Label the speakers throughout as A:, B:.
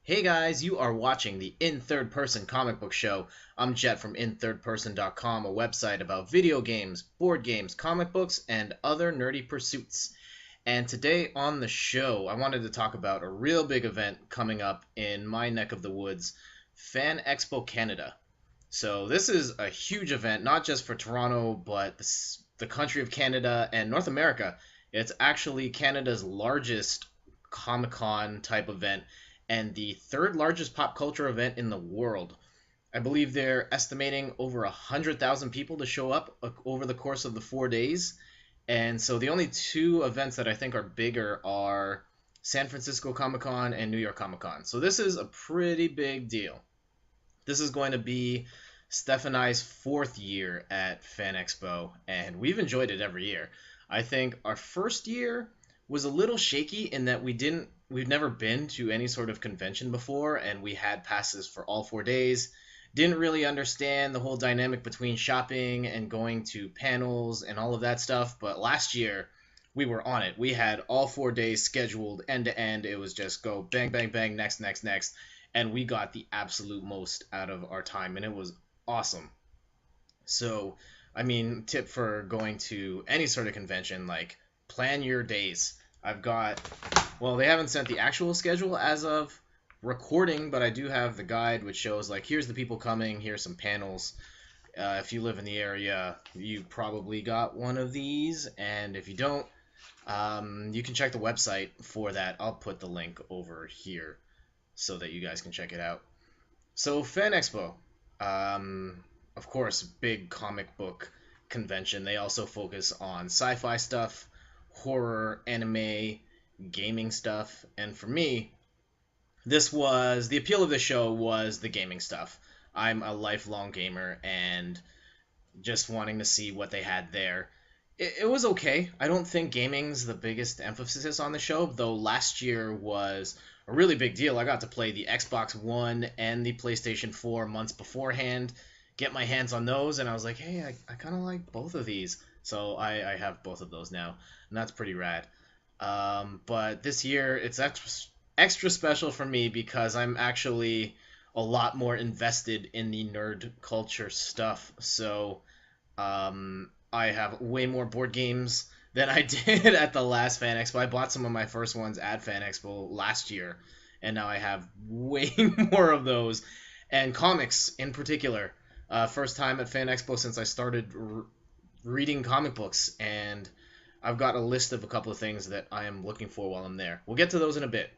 A: Hey guys, you are watching the In Third Person comic book show. I'm Jet from inthirdperson.com, a website about video games, board games, comic books, and other nerdy pursuits. And today on the show, I wanted to talk about a real big event coming up in my neck of the woods, Fan Expo Canada. So this is a huge event, not just for Toronto, but the country of Canada and North America. It's actually Canada's largest Comic Con type event and the third largest pop culture event in the world. I believe they're estimating over 100,000 people to show up over the course of the 4 days. And so the only two events that I think are bigger are San Francisco Comic Con and New York Comic Con. So this is a pretty big deal. This is going to be Steph and I's fourth year at Fan Expo, and we've enjoyed it every year. I think our first year was a little shaky in that we've never been to any sort of convention before, and we had passes for all 4 days. Didn't really understand the whole dynamic between shopping and going to panels and all of that stuff, but last year we were on it. We had all 4 days scheduled end to end. It was just go bang, bang, bang, next, next, next. And we got the absolute most out of our time, and it was awesome. So, I mean, tip for going to any sort of convention, like plan your days. I've got, well, they haven't sent the actual schedule as of recording, but I do have the guide which shows like here's the people coming, here's some panels. If you live in the area, you probably got one of these, and if you don't, you can check the website for that. I'll put the link over here so that you guys can check it out. So Fan Expo, of course, big comic book convention. They also focus on sci-fi stuff, horror, anime, gaming stuff, and for me, this was the appeal of the show was the gaming stuff. I'm a lifelong gamer and just wanting to see what they had there. It was okay. I don't think gaming's the biggest emphasis on the show, though last year was a really big deal. I got to play the Xbox One and the PlayStation 4 months beforehand, get my hands on those, and I was like, hey, I kind of like both of these. So I have both of those now, and that's pretty rad. But this year, it's extra special for me because I'm actually a lot more invested in the nerd culture stuff. So I have way more board games than I did at the last Fan Expo. I bought some of my first ones at Fan Expo last year, and now I have way more of those. And comics in particular. First time at Fan Expo since I started reading comic books, and I've got a list of a couple of things that I am looking for while I'm there. We'll get to those in a bit.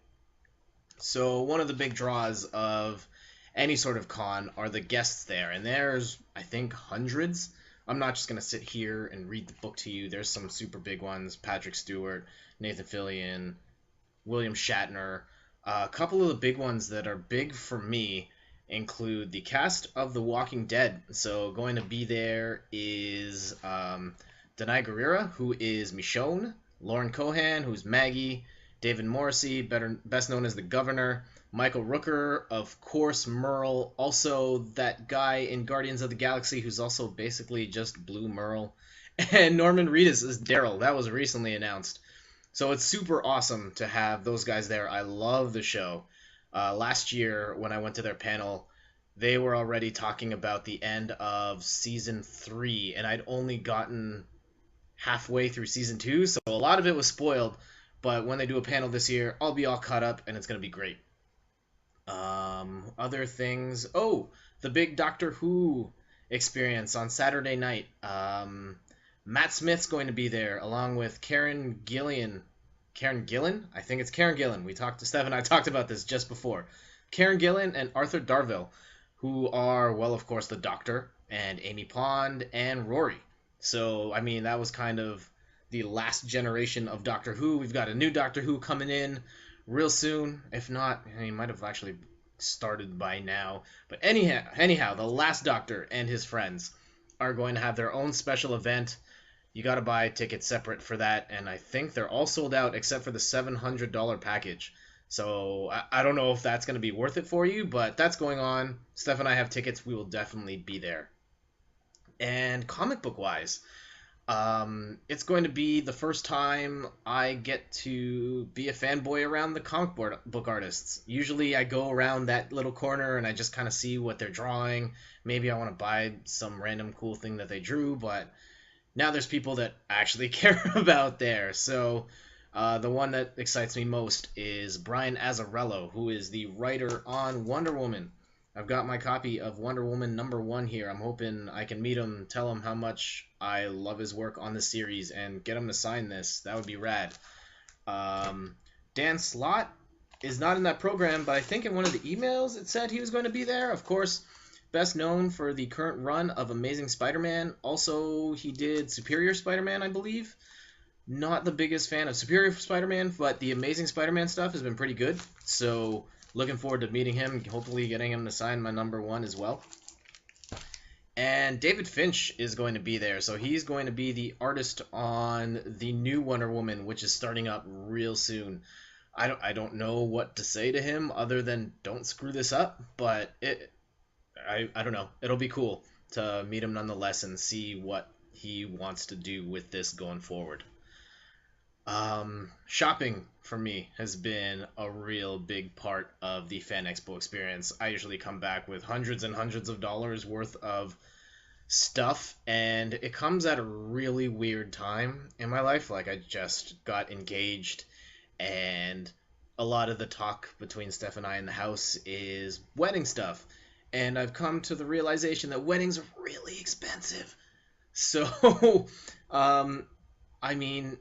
A: So one of the big draws of any sort of con are the guests there, and there's, I think, hundreds. I'm not just going to sit here and read the book to you. There's some super big ones: Patrick Stewart, Nathan Fillion, William Shatner. A couple of the big ones that are big for me include the cast of The Walking Dead. So going to be there is Danai Gurira, who is Michonne, Lauren Cohan, who's Maggie, David Morrissey, best known as the Governor, Michael Rooker, of course, Merle, also that guy in Guardians of the Galaxy who's also basically just Blue Merle, and Norman Reedus is Daryl. That was recently announced. So it's super awesome to have those guys there. I love the show. Last year, when I went to their panel, they were already talking about the end of season 3, and I'd only gotten halfway through season 2, so a lot of it was spoiled. But when they do a panel this year, I'll be all caught up, and it's going to be great. Other things. Oh, the big Doctor Who experience on Saturday night. Matt Smith's going to be there, along with Karen Gillan. Karen Gillan? I think it's Karen Gillan. Steph and I talked about this just before. Karen Gillan and Arthur Darvill, who are, well, of course, the Doctor, and Amy Pond, and Rory. So, I mean, that was kind of the last generation of Doctor Who. We've got a new Doctor Who coming in real soon. If not, he might have actually started by now. But anyhow, the last Doctor and his friends are going to have their own special event. You got to buy tickets separate for that, and I think they're all sold out except for the $700 package. So I don't know if that's going to be worth it for you, but that's going on. Steph and I have tickets. We will definitely be there. And comic book wise, It's going to be the first time I get to be a fanboy around the book artists. Usually I go around that little corner and I just kind of see what they're drawing. Maybe I want to buy some random cool thing that they drew, but now there's people that actually care about there. So the one that excites me most is Brian Azzarello, who is the writer on Wonder Woman. I've got my copy of Wonder Woman #1 here. I'm hoping I can meet him, tell him how much I love his work on the series, and get him to sign this. That would be rad. Um, Dan Slott is not in that program, but I think in one of the emails it said he was going to be there. Of course, best known for the current run of Amazing Spider-Man. Also, he did Superior Spider-Man, I believe. Not the biggest fan of Superior Spider-Man, but the Amazing Spider-Man stuff has been pretty good. So, looking forward to meeting him, hopefully getting him to sign my #1 as well. And David Finch is going to be there, so he's going to be the artist on the new Wonder Woman, which is starting up real soon. I don't know what to say to him other than don't screw this up, but I don't know. It'll be cool to meet him nonetheless and see what he wants to do with this going forward. Shopping for me has been a real big part of the Fan Expo experience. I usually come back with hundreds and hundreds of dollars worth of stuff, and it comes at a really weird time in my life. Like, I just got engaged, and a lot of the talk between Steph and I in the house is wedding stuff. And I've come to the realization that weddings are really expensive. So, um, I mean,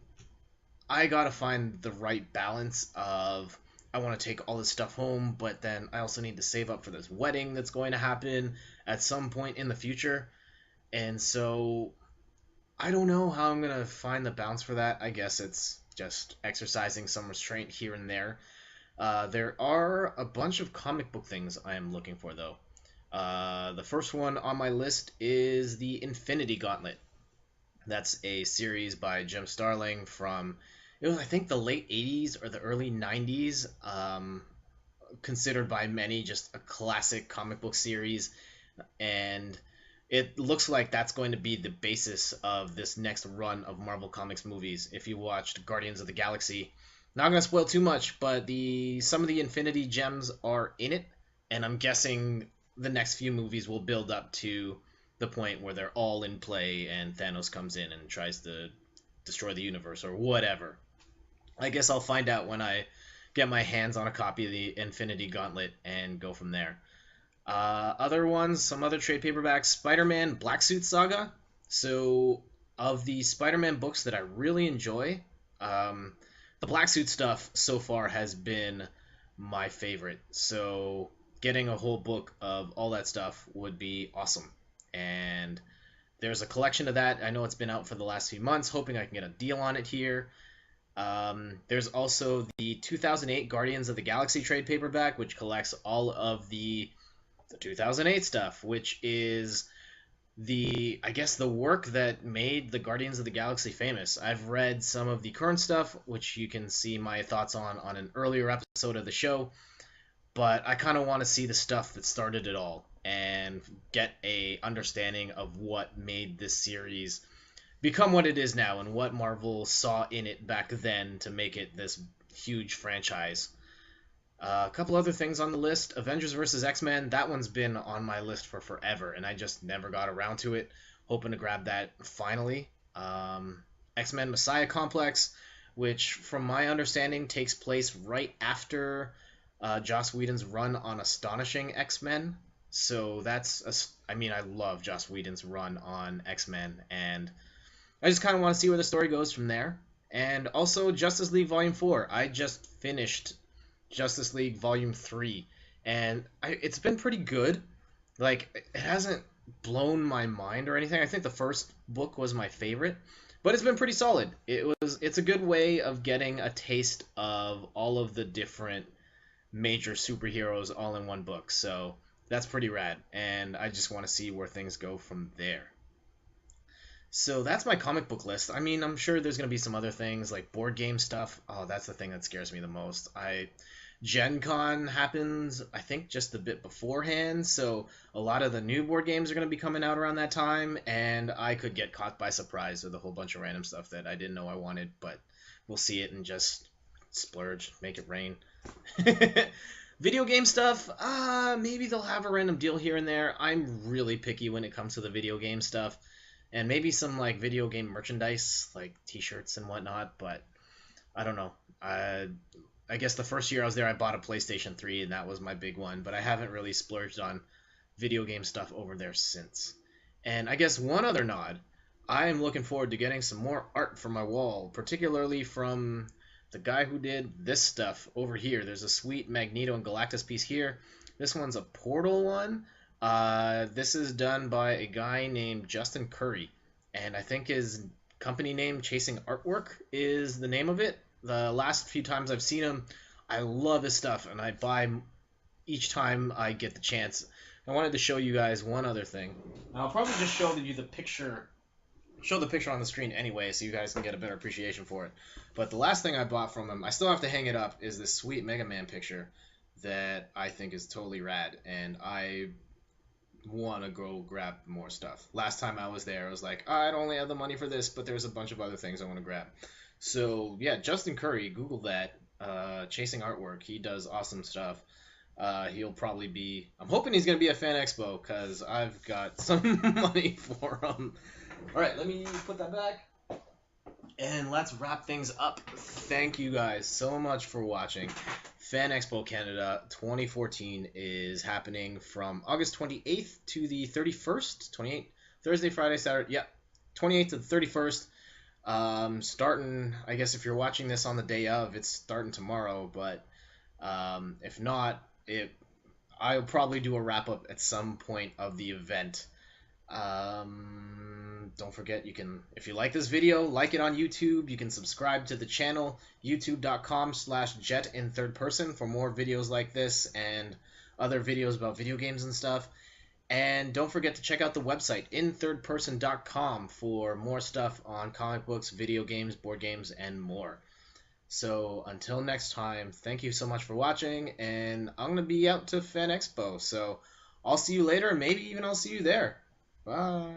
A: I gotta find the right balance of I want to take all this stuff home, but then I also need to save up for this wedding that's going to happen at some point in the future. And so I don't know how I'm gonna find the balance for that. I guess it's just exercising some restraint here and there. There are a bunch of comic book things I am looking for, though. The first one on my list is the Infinity Gauntlet. That's a series by Jim Starling from, it was, I think, the late 80s or the early 90s. Considered by many just a classic comic book series. And it looks like that's going to be the basis of this next run of Marvel Comics movies. If you watched Guardians of the Galaxy, not going to spoil too much, but the some of the Infinity Gems are in it, and I'm guessing the next few movies will build up to the point where they're all in play and Thanos comes in and tries to destroy the universe or whatever. I guess I'll find out when I get my hands on a copy of the Infinity Gauntlet and go from there. Other ones, some other trade paperbacks, Spider-Man Black Suit Saga. So, of the Spider-Man books that I really enjoy, the Black Suit stuff so far has been my favorite. So, getting a whole book of all that stuff would be awesome. And there's a collection of that. I know it's been out for the last few months, hoping I can get a deal on it here. There's also the 2008 Guardians of the Galaxy trade paperback, which collects all of the 2008 stuff, which is I guess the work that made the Guardians of the Galaxy famous. I've read some of the current stuff, which you can see my thoughts on an earlier episode of the show, but I kind of want to see the stuff that started it all and get a understanding of what made this series become what it is now and what Marvel saw in it back then to make it this huge franchise. A couple other things on the list. Avengers vs. X-Men, that one's been on my list for forever, and I just never got around to it. Hoping to grab that finally. X-Men Messiah Complex, which, from my understanding, takes place right after Joss Whedon's run on Astonishing X-Men. So I love Joss Whedon's run on X-Men, and I just kind of want to see where the story goes from there. And also Justice League Volume 4. I just finished Justice League Volume 3, and it's been pretty good. Like, it hasn't blown my mind or anything. I think the first book was my favorite, but it's been pretty solid. It's a good way of getting a taste of all of the different major superheroes all in one book. So that's pretty rad, and I just want to see where things go from there. So that's my comic book list. I mean, I'm sure there's going to be some other things like board game stuff. Oh, that's the thing that scares me the most. Gen Con happens, I think, just a bit beforehand, so a lot of the new board games are going to be coming out around that time, and I could get caught by surprise with a whole bunch of random stuff that I didn't know I wanted, but we'll see it and just splurge, make it rain. Video game stuff, maybe they'll have a random deal here and there. I'm really picky when it comes to the video game stuff, and maybe some like video game merchandise, like T-shirts and whatnot, but I don't know. I guess the first year I was there, I bought a PlayStation 3, and that was my big one. But I haven't really splurged on video game stuff over there since. And I guess one other nod, I am looking forward to getting some more art for my wall, particularly from the guy who did this stuff over here. There's a sweet Magneto and Galactus piece here. This one's a Portal one. This is done by a guy named Justin Curry, and I think his company name, Chasing Artwork, is the name of it. The last few times I've seen him, I love his stuff, and I buy each time I get the chance. I wanted to show you guys one other thing. And I'll probably just show the picture on the screen anyway, so you guys can get a better appreciation for it. But the last thing I bought from him, I still have to hang it up, is this sweet Mega Man picture that I think is totally rad, and I want to go grab more stuff. Last time I was there, I was like, I don't only have the money for this, but there's a bunch of other things I want to grab. So yeah, Justin Curry, Google that. Chasing Artwork, he does awesome stuff. He'll probably be. I'm hoping he's gonna be at Fan Expo because I've got some money for him. All right, let me put that back. And let's wrap things up. Thank you guys so much for watching. Fan Expo Canada 2014 is happening from August 28th to the 31st. 28th, Thursday, Friday, Saturday. Yeah, 28th to the 31st. Starting, I guess if you're watching this on the day of, it's starting tomorrow. But if not, I'll probably do a wrap up at some point of the event. Don't forget, you can, if you like this video, like it on YouTube. You can subscribe to the channel, youtube.com/jet in third person for more videos like this and other videos about video games and stuff. And don't forget to check out the website, inthirdperson.com, for more stuff on comic books, video games, board games, and more. So until next time, thank you so much for watching, and I'm going to be out to Fan Expo, so I'll see you later, and maybe even I'll see you there. Bye.